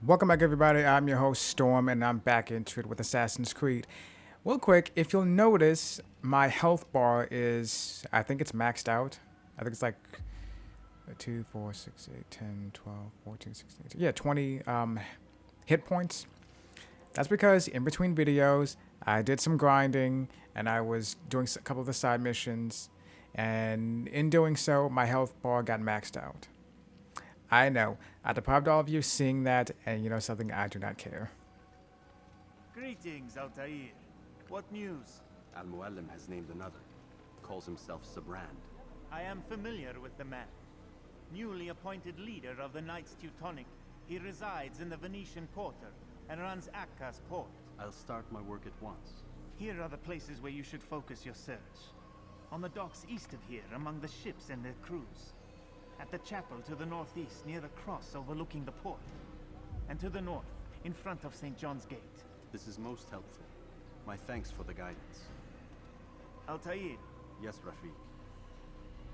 Welcome back, everybody. I'm your host, Storm, and I'm back into it with Assassin's Creed. Real quick, if you'll notice, my health bar is, I think it's maxed out. I think it's like 2, 4, 6, 8, 10, 12, 14, 16, 18. Yeah, 20 hit points. That's because in between videos, I did some grinding and I was doing a couple of the side missions. And in doing so, my health bar got maxed out. I know. I deprived all of you seeing that, and you know something, I do not care. Greetings, Altair. What news? Al-Mualim has named another. Calls himself Sabrand. I am familiar with the man. Newly appointed leader of the Knights Teutonic, he resides in the Venetian Quarter and runs Akka's port. I'll start my work at once. Here are the places where you should focus your search. On the docks east of here, among the ships and their crews. At the chapel to the northeast, near the cross overlooking the port. And to the north, in front of St. John's Gate. This is most helpful. My thanks for the guidance. Altair, Yes, Rafiq.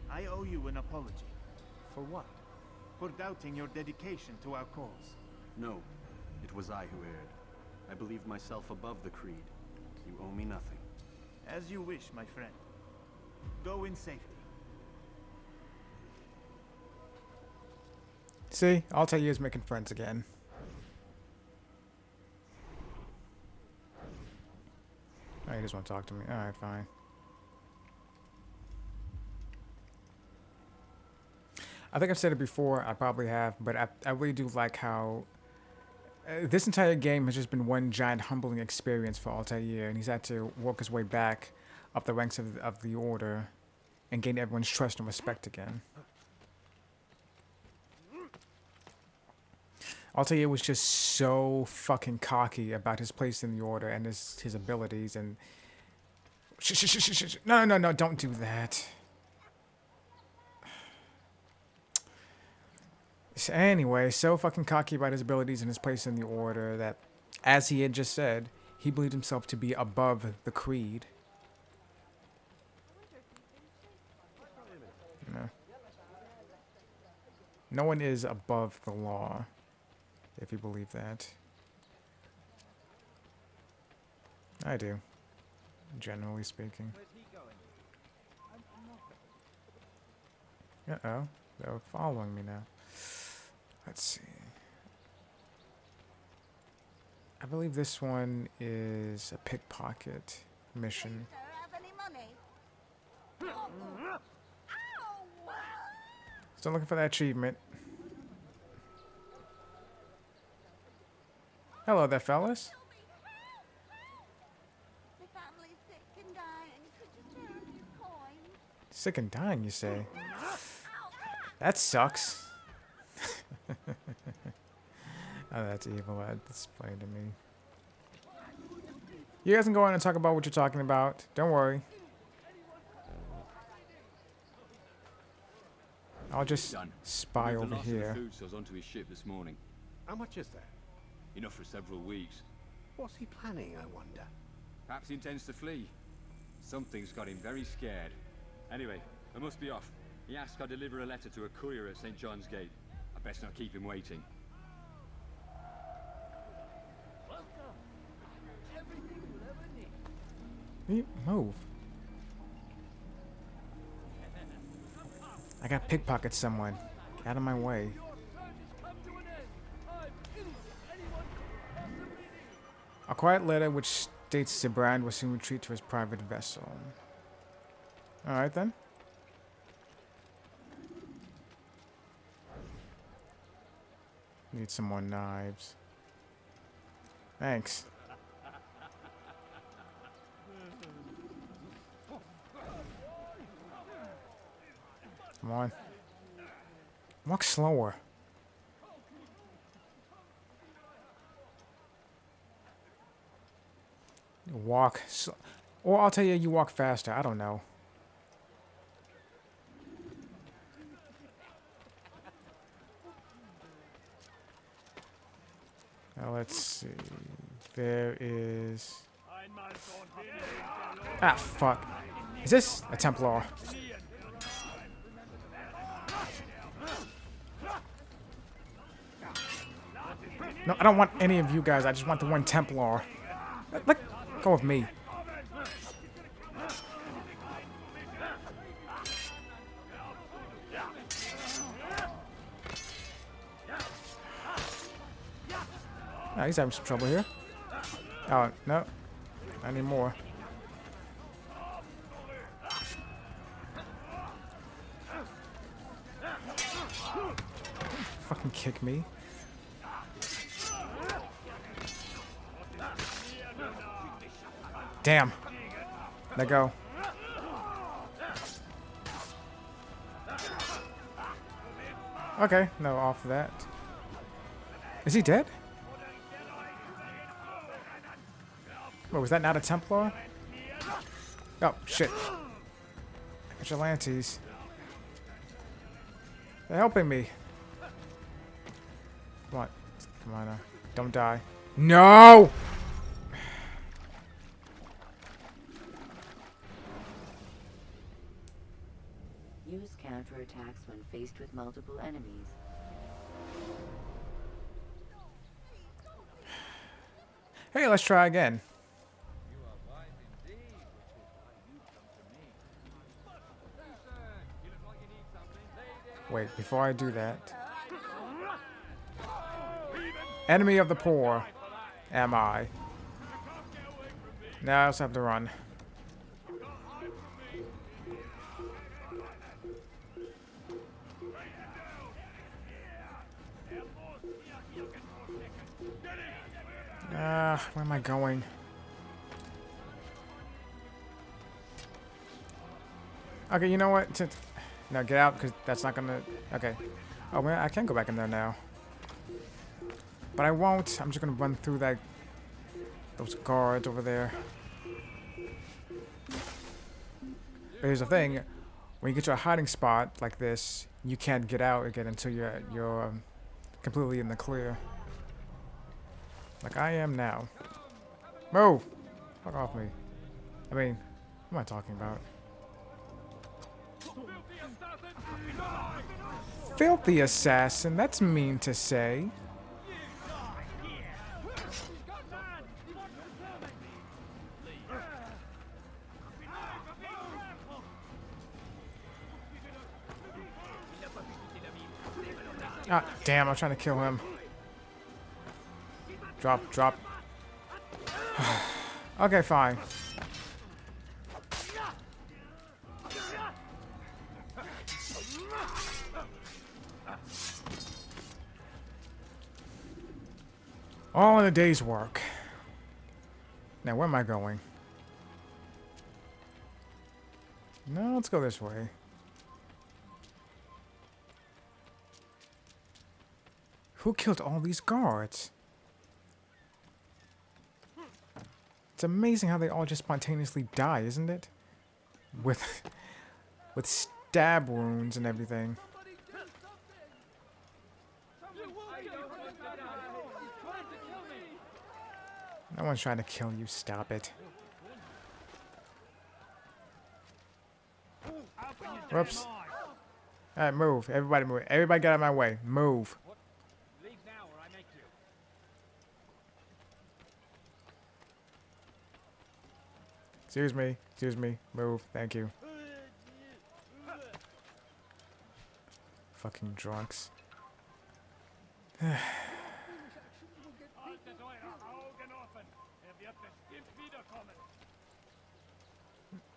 I owe you an apology. For what? For doubting your dedication to our cause. No, it was I who erred. I believed myself above the creed. You owe me nothing. As you wish, my friend. Go in safety. See, Altair is making friends again. Oh, he just want to talk to me. Alright, fine. I think I've said it before, I probably have, but I really do like how this entire game has just been one giant humbling experience for Altair, and he's had to work his way back up the ranks of the Order and gain everyone's trust and respect again. Altair was just so fucking cocky about his place in the Order and his abilities and... No, don't do that. So anyway, so fucking cocky about his abilities and his place in the Order that, as he had just said, he believed himself to be above the creed. No. No one is above the law, if you believe that. I do, generally speaking. Uh-oh, they're following me now. Let's see. I believe this one is a pickpocket mission. Still looking for that achievement. Hello there, fellas. The family's sick and dying. Could you share a few coins? Sick and dying, you say? That sucks. Oh, that's evil. That's funny to me. You guys can go on and talk about what you're talking about. Don't worry. I'll just spy over here. Food stores onto his ship this morning. How much is there? Enough for several weeks. What's he planning, I wonder? Perhaps he intends to flee. Something's got him very scared. Anyway, I must be off. He asked I deliver a letter to a courier at St. John's Gate. I best not keep him waiting. Move. I got pickpocket someone. Get out of my way. A quiet letter which states Sabrand will soon retreat to his private vessel. Alright then. Need some more knives. Thanks. Come on. Walk slower. Walk or I'll tell you, you walk faster. I don't know. Now let's see. There is... Ah, fuck. Is this a Templar? No, I don't want any of you guys. I just want the one Templar. Let go of me. Oh, he's having some trouble here. Oh, no. Not anymore. Fucking kick me. Damn. Let go. Okay, no, off of that. Is he dead? Wait, was that not a Templar? Oh, shit. Vigilantes. They're helping me. Come on. Come on now. Don't die. No! Use counterattacks when faced with multiple enemies. Hey, let's try again. Wait, before I do that. Enemy of the poor. Am I? Now I also have to run. Where am I going? Okay, you know what? No, get out, because that's not gonna... Okay. Oh, man, I can go back in there now. But I won't. I'm just gonna run through that... those guards over there. But here's the thing. When you get to a hiding spot like this, you can't get out again until you're completely in the clear. Like I am now. Move! Fuck off me. I mean, what am I talking about? Filthy assassin, that's mean to say. Ah, damn, I'm trying to kill him. Drop, drop. Okay, fine. All in a day's work. Now, where am I going? No, let's go this way. Who killed all these guards? It's amazing how they all just spontaneously die, isn't it? With stab wounds and everything. No one's trying to kill you, stop it. Whoops. Alright, move. Everybody move. Everybody get out of my way. Move. Excuse me. Excuse me. Move. Thank you. Fucking drunks. Is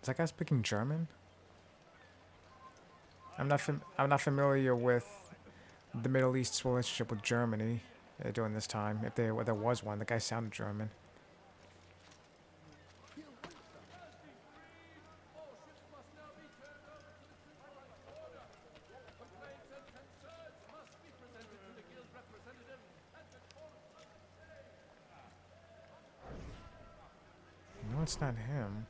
that guy speaking German? I'm not familiar with the Middle East's relationship with Germany during this time. If there was one, the guy sounded German. No, it's not him.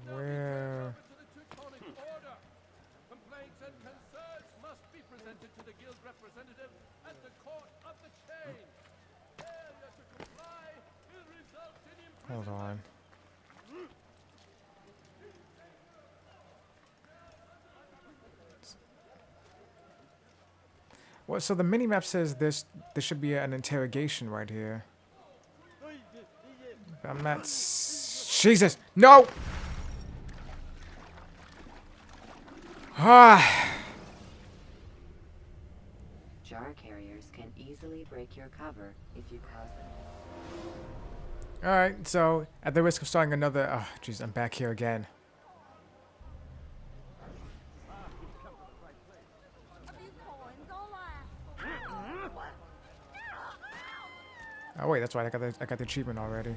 Where? Complaints and concerns must be presented to the guild representative at the court of the chain. Failure to comply will result in imprisonment. Hold on. Well, so the mini-map says there should be an interrogation right here. But I'm not... Jesus! No! Ah! Jar carriers can easily break your cover if you cause them. Alright, so at the risk of starting another... Oh, jeez, I'm back here again. A few coins, all right. Oh wait, that's right. I got the achievement already.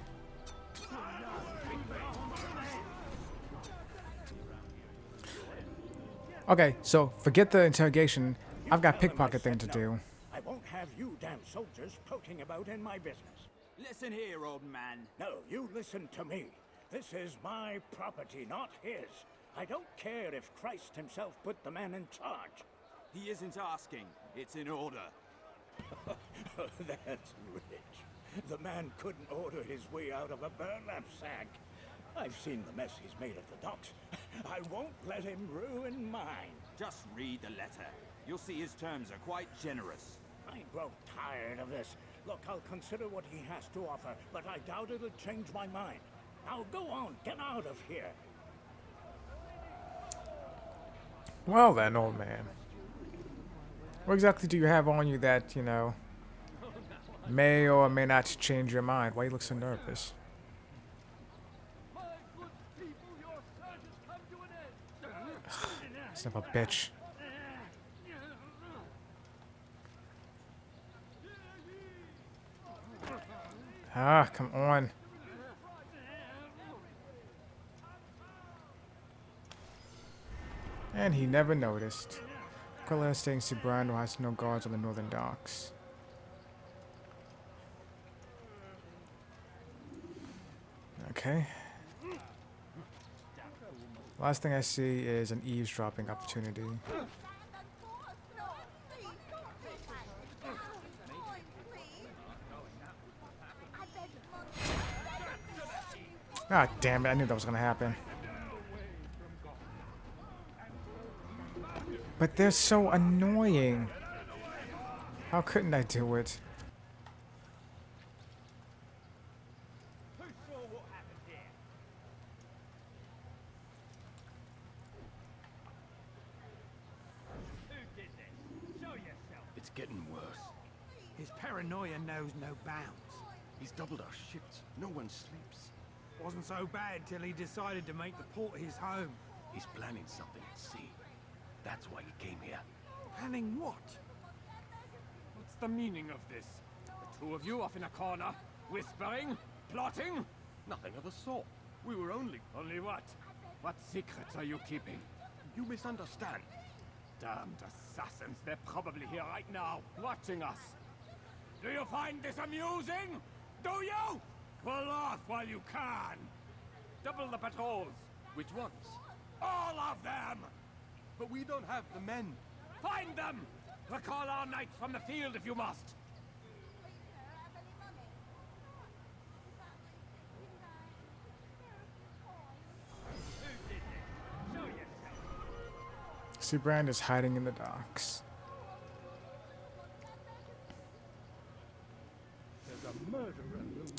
Okay, so forget the interrogation. I've got pickpocket thing to do. I won't have you damn soldiers poking about in my business. Listen here, old man. No, you listen to me. This is my property, not his. I don't care if Christ himself put the man in charge. He isn't asking. It's in order. That's rich. The man couldn't order his way out of a burlap sack. I've seen the mess he's made of the docks. I won't let him ruin mine. Just read the letter. You'll see his terms are quite generous. I grow tired of this. Look, I'll consider what he has to offer, but I doubt it'll change my mind. Now go on, get out of here. Well then, old man. What exactly do you have on you that, you know, may or may not change your mind? Why you look so nervous? My good people, your search has come to an end. Son of a bitch. Ah, come on. And he never noticed. Aquila staying Cibrano has no guards on the northern docks. Okay. Last thing I see is an eavesdropping opportunity. Ah, damn it. I knew that was going to happen. But they're so annoying. How couldn't I do it? It's getting worse. His paranoia knows no bounds. He's doubled our shifts. No one sleeps. Wasn't so bad till he decided to make the port his home. He's planning something at sea. That's why he came here. Planning what? What's the meaning of this? The two of you off in a corner, whispering, plotting? Nothing of the sort. We were only... Only what? What secrets are you keeping? You misunderstand. Damned assassins, they're probably here right now, watching us. Do you find this amusing? Do you? Pull off while you can. Double the patrols. Which ones? All of them! But we don't have the men. Find them! Recall our knights from the field if you must. Seabrand is hiding in the docks. There's a murderer loose.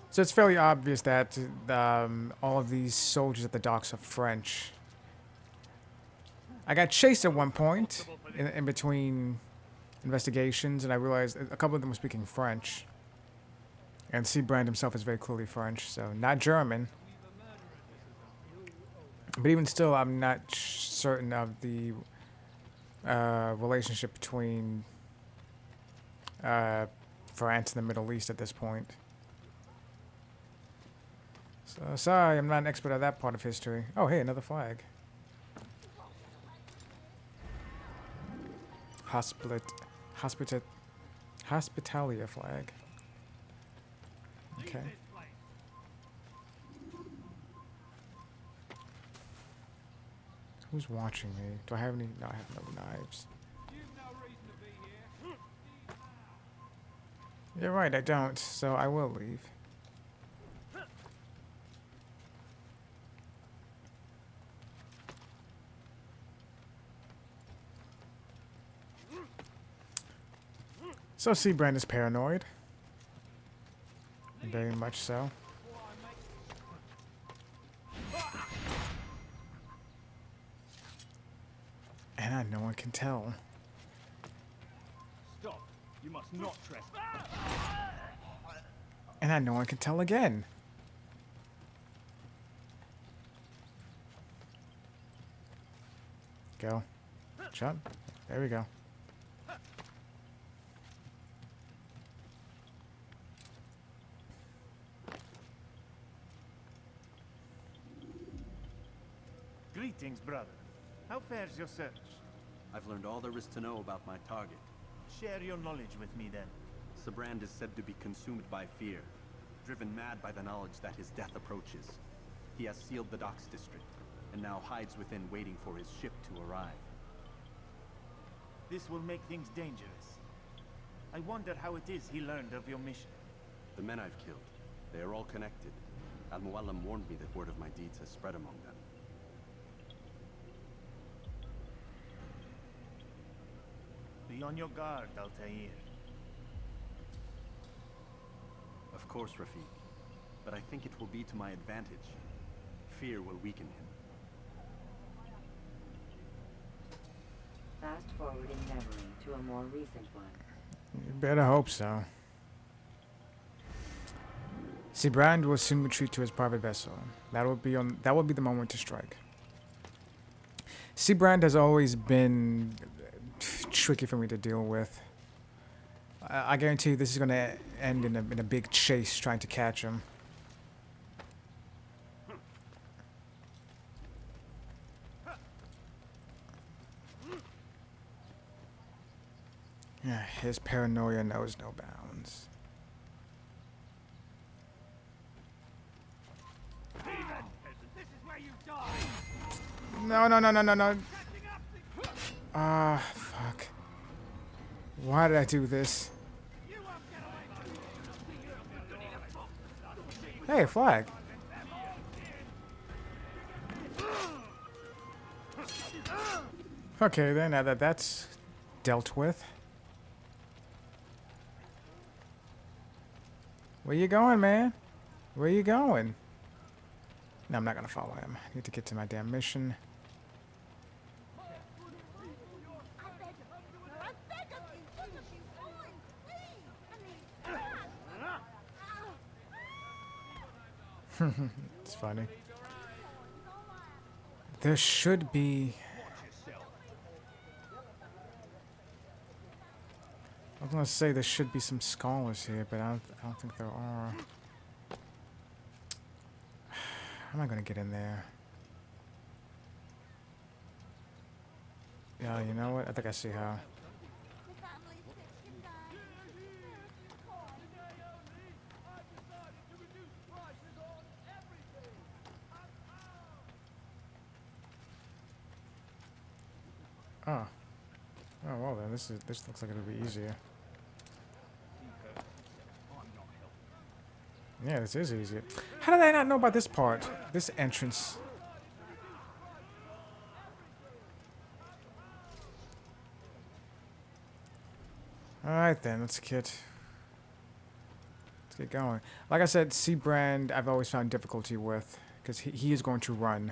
So it's fairly obvious that all of these soldiers at the docks are French. I got chased at one point in between investigations, and I realized a couple of them were speaking French. And Seabrand himself is very clearly French, so not German. But even still, I'm not certain of the relationship between France and the Middle East at this point. So sorry, I'm not an expert at that part of history. Oh, hey, another flag. Hospitalia flag. Okay. Who's watching me? Do I have any? No, I have no knives. You're right, I don't, so I will leave. So Seabrand is paranoid. Very much so. And no one can tell. Stop. You must not trespass. And no one can tell again. Go. Shut. There we go. Greetings, brother. How fares your search? I've learned all there is to know about my target. Share your knowledge with me, then. Sibrand is said to be consumed by fear, driven mad by the knowledge that his death approaches. He has sealed the docks district, and now hides within waiting for his ship to arrive. This will make things dangerous. I wonder how it is he learned of your mission. The men I've killed, they are all connected. Al-Mualim warned me that word of my deeds has spread among them. Be on your guard, Altair. Of course, Rafiq. But I think it will be to my advantage. Fear will weaken him. Fast forwarding memory to a more recent one. You better hope so. Seabrand will soon retreat to his private vessel. That will be the moment to strike. Seabrand has always been tricky for me to deal with. I guarantee you this is going to end in a big chase trying to catch him. Yeah, his paranoia knows no bounds. This is where you die. No. Ah, fuck. Why did I do this? Hey, flag. Okay, then, now that that's dealt with. Where you going, man? Where you going? No, I'm not gonna follow him. I need to get to my damn mission. I beg of you, do as you want, please. I mean, It's funny. There should be... I was gonna say there should be some scholars here, but I don't think there are. How am I gonna get in there? Yeah, you know what? I think I see how. the family's sick and dying. Oh. Oh well then this looks like it'll be easier. Yeah, this is easier. How did I not know about this part? This entrance. Alright then, let's get going. Like I said, Seabrand I've always found difficulty with, because he is going to run.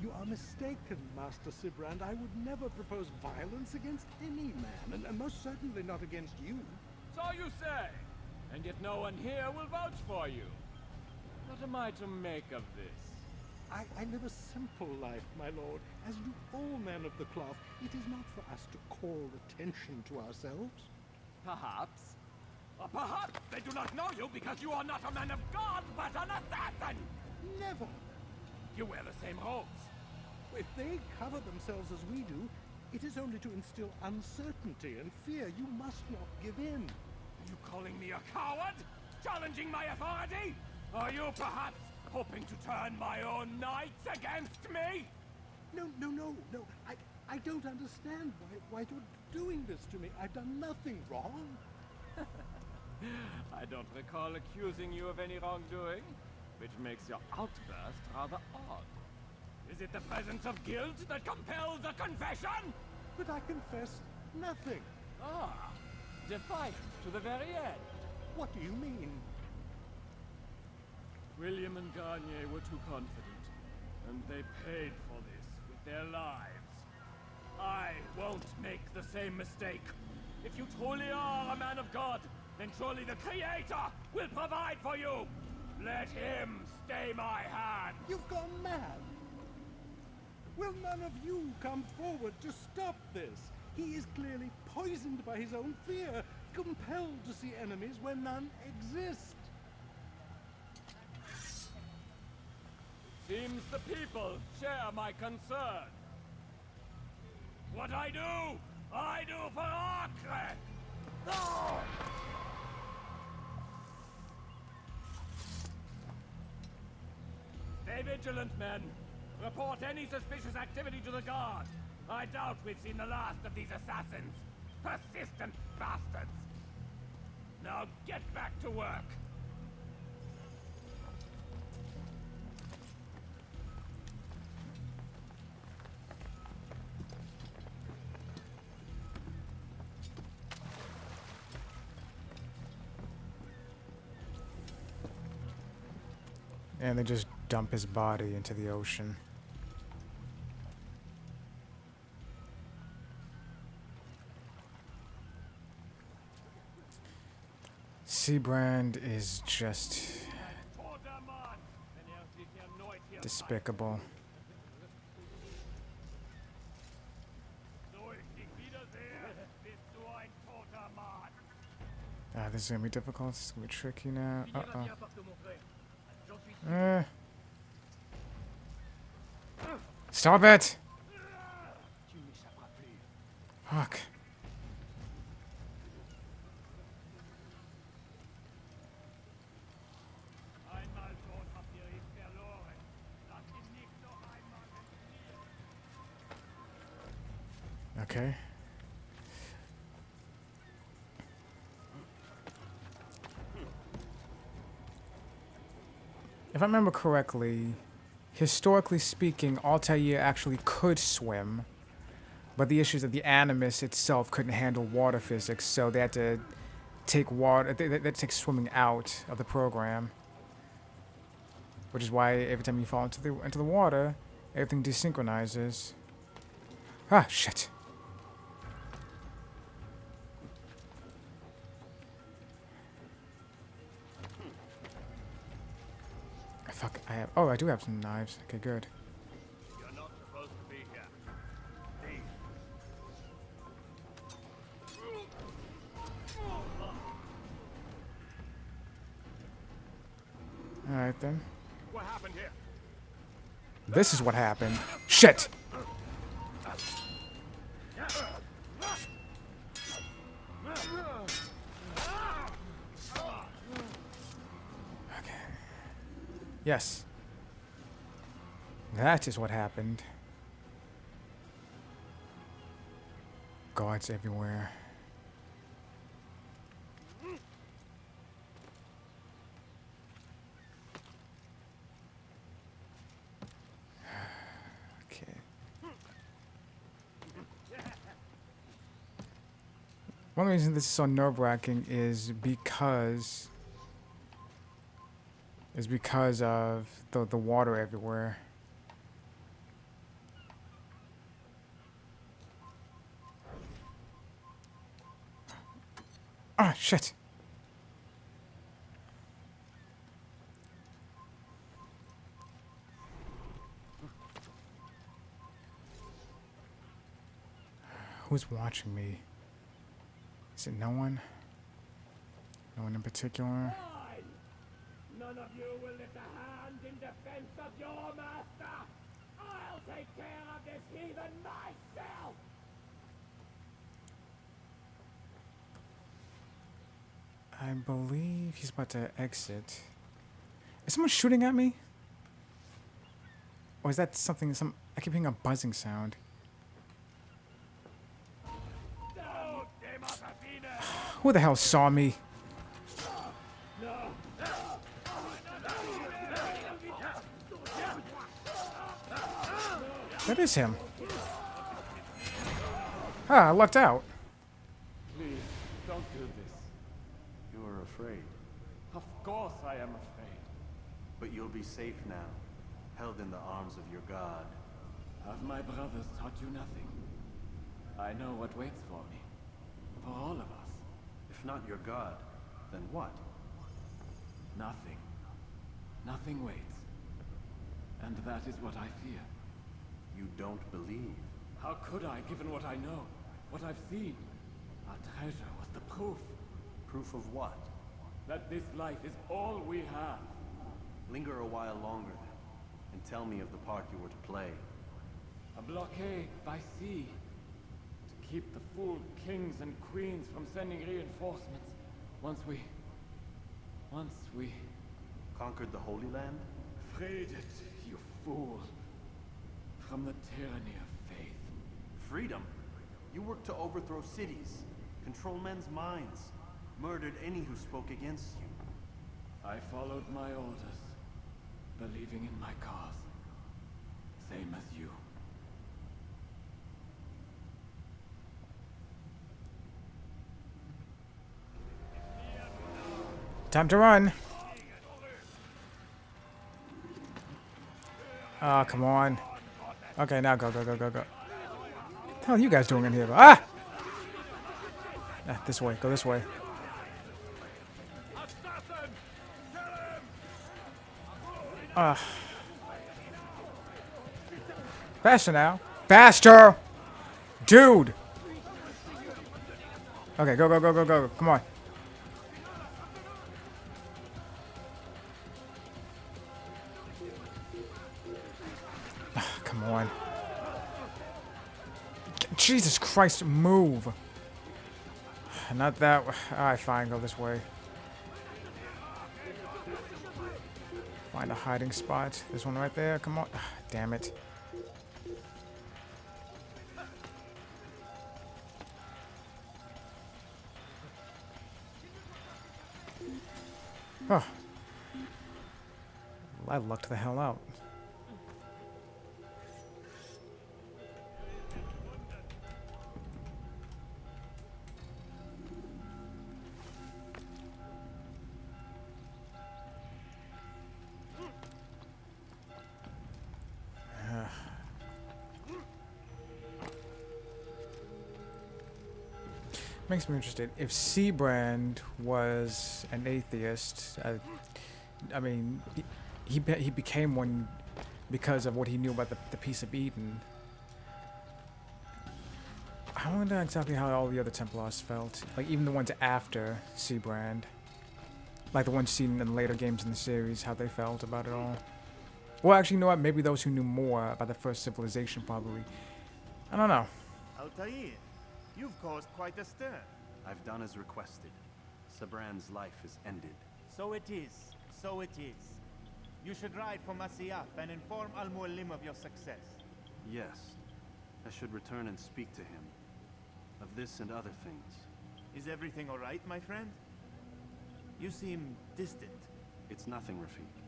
You are mistaken, Master Sibrand. I would never propose violence against any man, and most certainly not against you. So you say, and yet no one here will vouch for you. What am I to make of this? I live a simple life, my lord. As do all men of the cloth, it is not for us to call attention to ourselves. Perhaps. Or perhaps they do not know you because you are not a man of God, but an assassin! Never. You wear the same robes. If they cover themselves as we do, it is only to instill uncertainty and fear. You must not give in. Are you calling me a coward? Challenging my authority? Are you perhaps hoping to turn my own knights against me? No. I don't understand why you're doing this to me. I've done nothing wrong. I don't recall accusing you of any wrongdoing, which makes your outburst rather odd. Is it the presence of guilt that compels a confession? But I confess nothing. Ah, defiant to the very end. What do you mean? William and Garnier were too confident, and they paid for this with their lives. I won't make the same mistake. If you truly are a man of God, then surely the Creator will provide for you. Let him stay my hand. You've gone mad. Will none of you come forward to stop this? He is clearly poisoned by his own fear, compelled to see enemies where none exist. Seems the people share my concern. What I do for Acre! No! Stay vigilant, men. Report any suspicious activity to the guard. I doubt we've seen the last of these assassins. Persistent bastards. Now get back to work. And they just dump his body into the ocean. Seabrand is just despicable. This is gonna be difficult. This is gonna be tricky now. Stop it! Fuck. Okay. If I remember correctly, historically speaking, Altair actually could swim, but the issue is that the Animus itself couldn't handle water physics, so they had to take water. They had to take swimming out of the program, which is why every time you fall into the water, everything desynchronizes. Ah, shit. Fuck, I have... Oh, I do have some knives. Okay, good. You're not supposed to be here. Alright, then. What happened here? This is what happened. Shit! Yes. That is what happened. Guards everywhere. Okay. One reason this is so nerve-wracking is because of the water everywhere. Ah, shit. Who's watching me? Is it no one? No one in particular? None of you will lift a hand in defense of your master. I'll take care of this heathen myself. I believe he's about to exit. Is someone shooting at me? Or is that something? I keep hearing a buzzing sound. Who the hell saw me? That is him. Ah, I lucked out. Please, don't do this. You are afraid. Of course I am afraid. But you'll be safe now, held in the arms of your god. Have my brothers taught you nothing? I know what waits for me. For all of us. If not your god, then what? Nothing. Nothing waits. And that is what I fear. You don't believe. How could I, given what I know? What I've seen? Our treasure was the proof. Proof of what? That this life is all we have. Linger a while longer then, and tell me of the part you were to play. A blockade by sea. To keep the fool kings and queens from sending reinforcements. Once we... Conquered the Holy Land? freed it, you fool. From the tyranny of faith. Freedom? You worked to overthrow cities, control men's minds, murdered any who spoke against you. I followed my orders, believing in my cause. Same as you. Time to run. Oh, come on. Okay, now go. What the hell are you guys doing in here? Ah! This way. Go this way. Faster now. Faster! Dude! Okay, go. Come on. Come on. Jesus Christ, move. Not that way. Alright, fine, go this way. Find a hiding spot. This one right there, come on. Damn it. Oh. I lucked the hell out. Makes me interested. If Seabrand was an atheist, I mean, he became one because of what he knew about the Piece of Eden. I wonder exactly how all the other Templars felt. Like, even the ones after Seabrand. Like the ones seen in later games in the series, how they felt about it all. Well, actually, you know what? Maybe those who knew more about the first civilization, probably. I don't know. Altair, you've caused quite a stir. I've done as requested. Sabran's life is ended. So it is. You should ride for Masyaf and inform Al-Mualim of your success. Yes. I should return and speak to him. Of this and other things. Is everything all right, my friend? You seem distant. It's nothing, Rafik.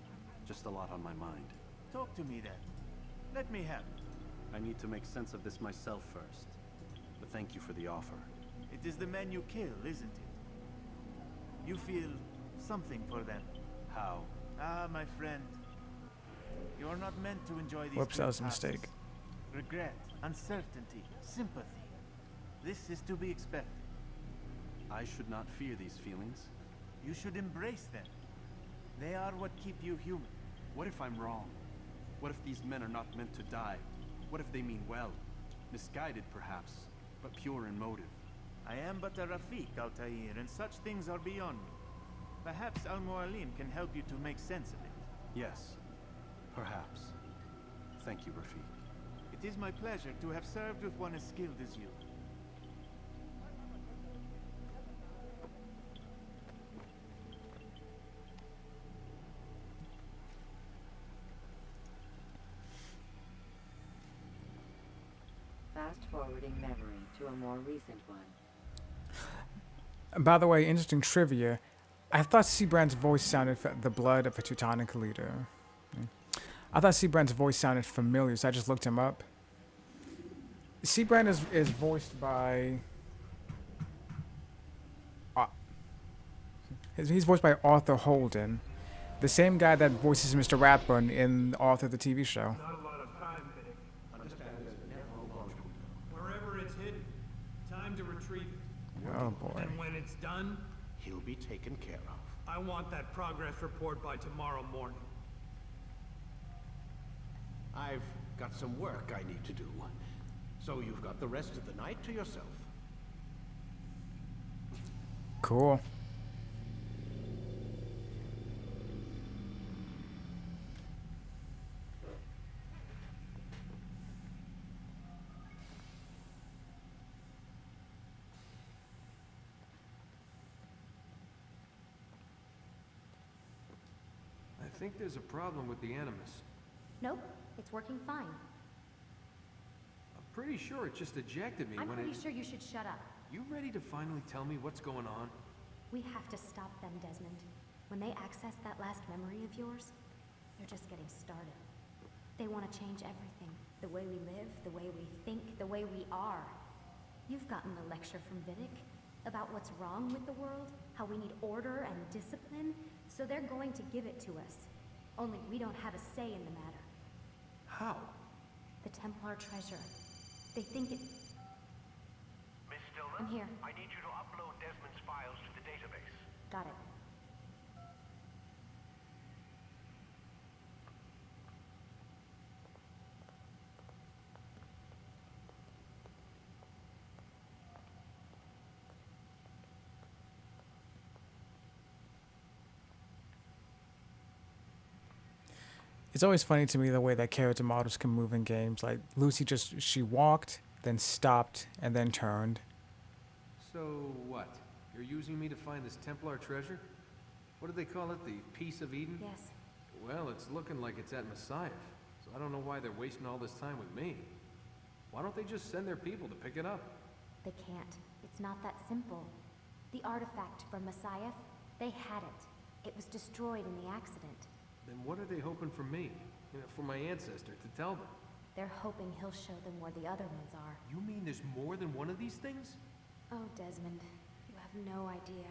Just a lot on my mind. Talk to me then. Let me help. I need to make sense of this myself first. But thank you for the offer. It is the men you kill, isn't it? You feel something for them. How? Ah, my friend. You are not meant to enjoy these. Whoops, that was a passes. mistake. Regret, uncertainty, sympathy. This is to be expected. I should not fear these feelings. You should embrace them. They are what keep you human. What if I'm wrong? What if these men are not meant to die? What if they mean well? Misguided, perhaps, but pure in motive. I am but a Rafik, Altair, and such things are beyond me. Perhaps Al-Mualim can help you to make sense of it. Yes, perhaps. Thank you, Rafik. It is my pleasure to have served with one as skilled as you. Fast-forwarding memory to a more recent one. By the way, interesting trivia. I thought Seabrand's voice sounded the blood of a Teutonic leader. I thought Seabrand's voice sounded familiar, so I just looked him up. Seabrand is voiced by. Uh, he's voiced by Arthur Holden, the same guy that voices Mr. Ratburn in Arthur the TV show. Not a lot of time, Vidic. Wherever it's hidden, time to retrieve it. Oh boy. And when it's done, He'll be taken care of. I want that progress report by tomorrow morning. I've got some work I need to do. So you've got the rest of the night to yourself. Cool. I think there's a problem with the Animus. Nope, it's working fine. I'm pretty sure it just ejected me I'm when pretty sure you should shut up. You ready to finally tell me what's going on? We have to stop them, Desmond. When they access that last memory of yours, they're just getting started. They want to change everything. The way we live, the way we think, the way we are. You've gotten the lecture from Vidic about what's wrong with the world, how we need order and discipline, so they're going to give it to us. Only we don't have a say in the matter. How? The Templar treasure. They think it... Miss Stillman? I'm here. I need you to upload Desmond's files to the database. Got it. It's always funny to me the way that character models can move in games. Like Lucy she walked, then stopped, and then turned. So what? You're using me to find this Templar treasure? What do they call it? The Piece of Eden? Yes. Well, it's looking like it's at Messiah, so I don't know why they're wasting all this time with me. Why don't they just send their people to pick it up? They can't. It's not that simple. The artifact from Messiah, they had it. It was destroyed in the accident. Then what are they hoping for me? You know, for my ancestor to tell them? They're hoping he'll show them where the other ones are. You mean there's more than one of these things? Oh, Desmond, you have no idea.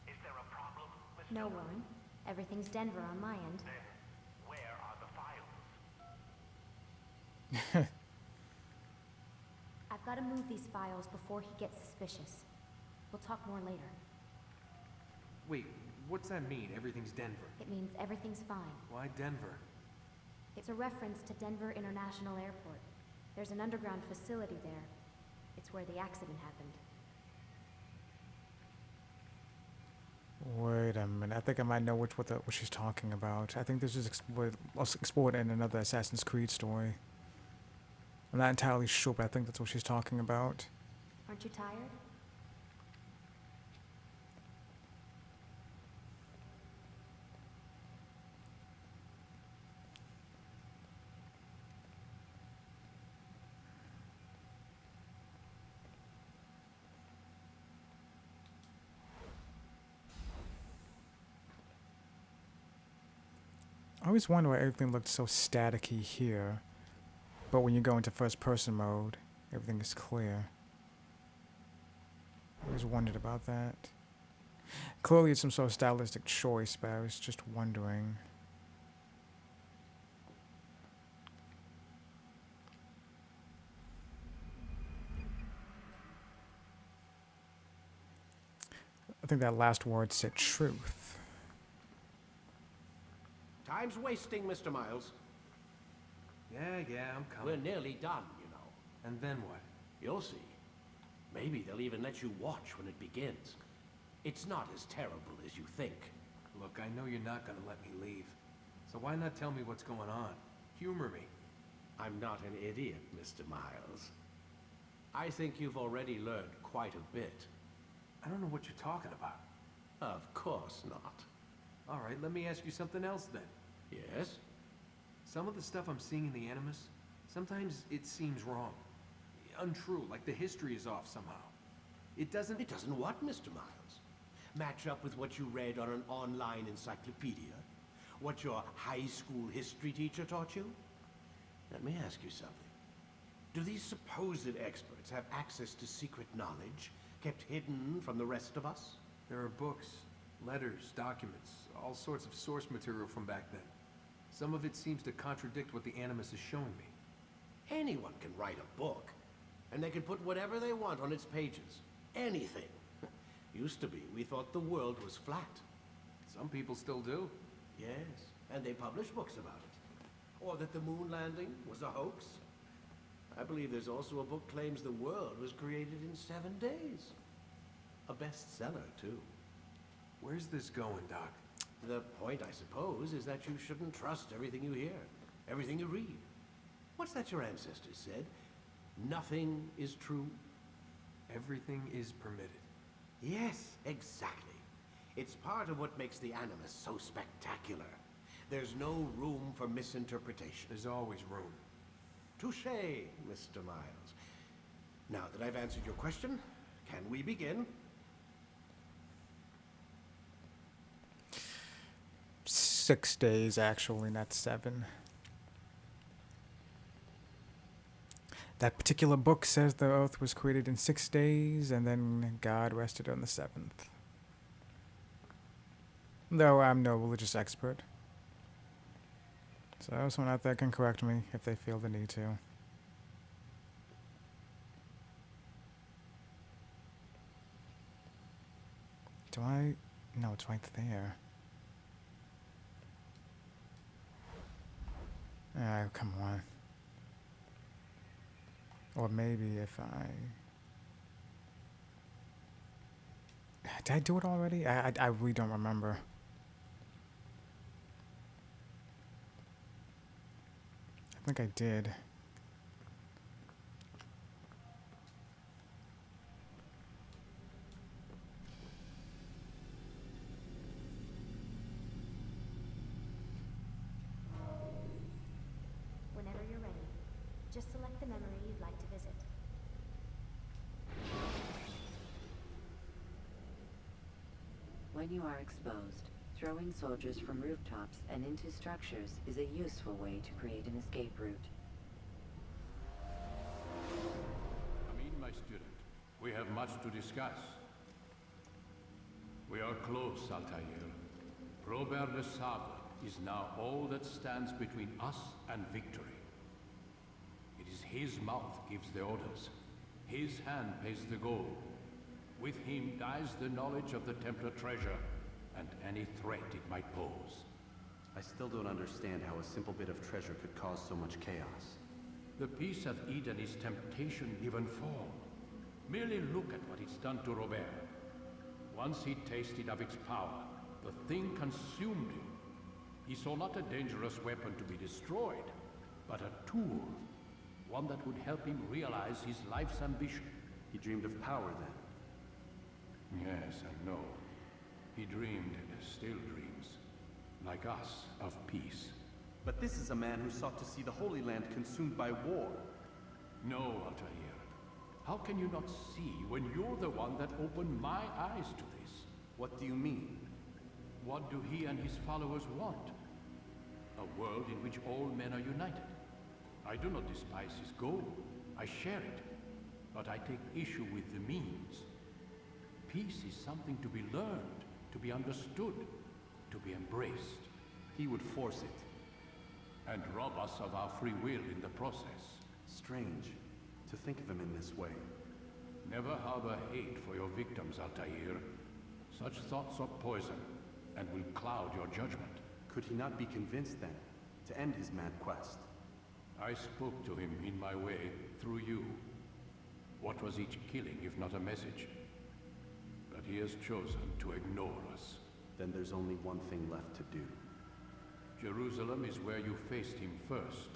Is there a problem, Miss No, Stillman? Warren. Everything's Denver on my end. Then, where are the files? I've got to move these files before he gets suspicious. We'll talk more later. Wait, what's that mean, everything's Denver? It means everything's fine. Why Denver? It's a reference to Denver International Airport. There's an underground facility there. It's where the accident happened. Wait a minute. I think I might know what she's talking about. I think this is explored in another Assassin's Creed story. I'm not entirely sure, but I think that's what she's talking about. Aren't you tired? I always wonder why everything looked so staticky here, but when you go into first-person mode, everything is clear. I always wondered about that. Clearly it's some sort of stylistic choice, but I was just wondering. I think that last word said truth. Time's wasting, Mr. Miles. Yeah, I'm coming. We're nearly done, you know. And then what? You'll see. Maybe they'll even let you watch when it begins. It's not as terrible as you think. Look, I know you're not gonna let me leave. So why not tell me what's going on? Humor me. I'm not an idiot, Mr. Miles. I think you've already learned quite a bit. I don't know what you're talking about. Of course not. All right, let me ask you something else then. Yes? Some of the stuff I'm seeing in the Animus, sometimes it seems wrong. Untrue, like the history is off somehow. It doesn't... It doesn't what, Mr. Miles? Match up with what you read on an online encyclopedia? what your high school history teacher taught you? Let me ask you something. Do these supposed experts have access to secret knowledge kept hidden from the rest of us? There are books, letters, documents, all sorts of source material from back then. Some of it seems to contradict what the Animus is showing me. Anyone can write a book, and they can put whatever they want on its pages. Anything. Used to be, we thought the world was flat. Some people still do. Yes, and they publish books about it. Or that the moon landing was a hoax. I believe there's also a book claims the world was created in 7 days. A bestseller, too. Where's this going, Doc? The point, I suppose, is that you shouldn't trust everything you hear, everything you read. What's that your ancestors said? Nothing is true. Everything is permitted. Yes, exactly. It's part of what makes the Animus so spectacular. There's no room for misinterpretation. There's always room. Touché, Mr. Miles. Now that I've answered your question, can we begin? 6 days, actually, not 7. That particular book says the earth was created in 6 days, and then God rested on the 7th. Though I'm no religious expert. So someone out there can correct me if they feel the need to. Do I? No, it's right there. Ah, come on. Or maybe if I... Did I do it already? I really don't remember. I think I did. Whenever you're ready, just select the memory you'd like to visit. When you are exposed, throwing soldiers from rooftops and into structures is a useful way to create an escape route. Come in, my student. We have much to discuss. We are close, Altair. Robert de Sable is now all that stands between us and victory. It is his mouth gives the orders. His hand pays the gold. With him dies the knowledge of the Templar treasure and any threat it might pose. I still don't understand how a simple bit of treasure could cause so much chaos. The peace of Eden is temptation given form. Merely look at what it's done to Robert. Once he tasted of its power, the thing consumed him. He saw not a dangerous weapon to be destroyed, but a tool. One that would help him realize his life's ambition. He dreamed of power then. Yes, I know. He dreamed and still dreams, like us, of peace. But this is a man who sought to see the Holy Land consumed by war. No, Altair. How can you not see when you're the one that opened my eyes to this? What do you mean? What do he and his followers want? A world in which all men are united. I do not despise his goal. I share it. But I take issue with the means. Peace is something to be learned, to be understood, to be embraced. He would force it. And rob us of our free will in the process. Strange to think of him in this way. Never harbor hate for your victims, Altair. Such thoughts are poison, and will cloud your judgment. Could he not be convinced then, to end his mad quest? I spoke to him in my way, through you. What was each killing if not a message? But he has chosen to ignore us. Then there's only one thing left to do. Jerusalem is where you faced him first.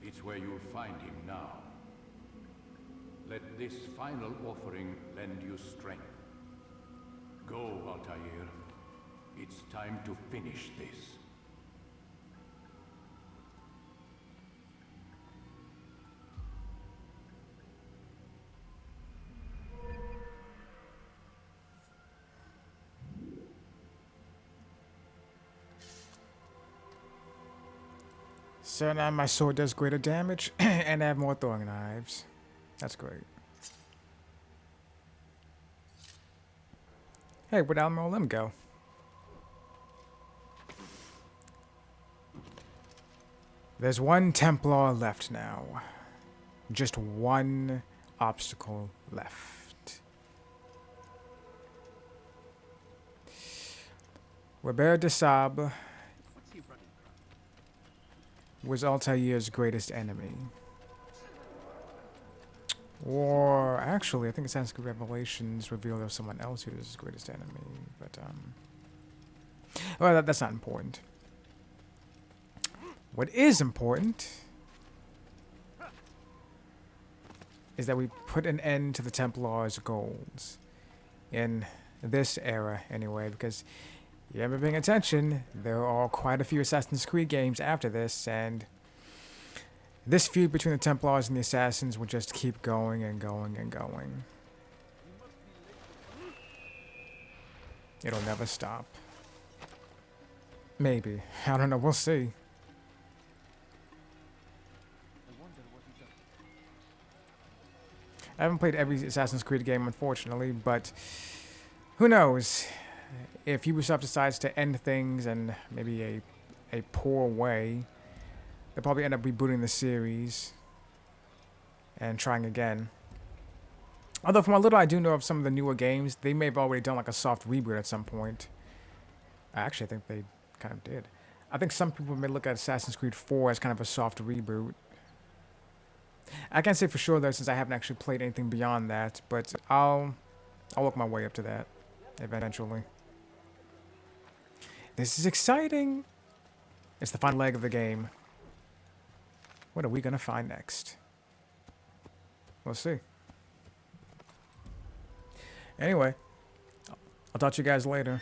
It's where you'll find him now. Let this final offering lend you strength. Go, Altair. It's time to finish this. So now my sword does greater damage, and I have more throwing knives. That's great. Hey, where'd Admiral Lim go? There's one Templar left now. Just one obstacle left. Robert de Sable was Altair's greatest enemy. Or, actually, I think Assassin's Creed Revelations revealed there was someone else who was his greatest enemy, but, well, that's not important. What is important is that we put an end to the Templars' goals. In this era, anyway, because you haven't been paying attention, there are quite a few Assassin's Creed games after this, and this feud between the Templars and the Assassins will just keep going and going and going. It'll never stop. Maybe. I don't know. We'll see. I haven't played every Assassin's Creed game, unfortunately, but who knows? If Ubisoft decides to end things in maybe a poor way, they'll probably end up rebooting the series and trying again. Although from what little I do know of some of the newer games, they may have already done like a soft reboot at some point. Actually, I think they kind of did. I think some people may look at Assassin's Creed 4 as kind of a soft reboot. I can't say for sure though, since I haven't actually played anything beyond that, but I'll work my way up to that eventually. This is exciting. It's the final leg of the game. What are we gonna find next? We'll see. Anyway, I'll talk to you guys later.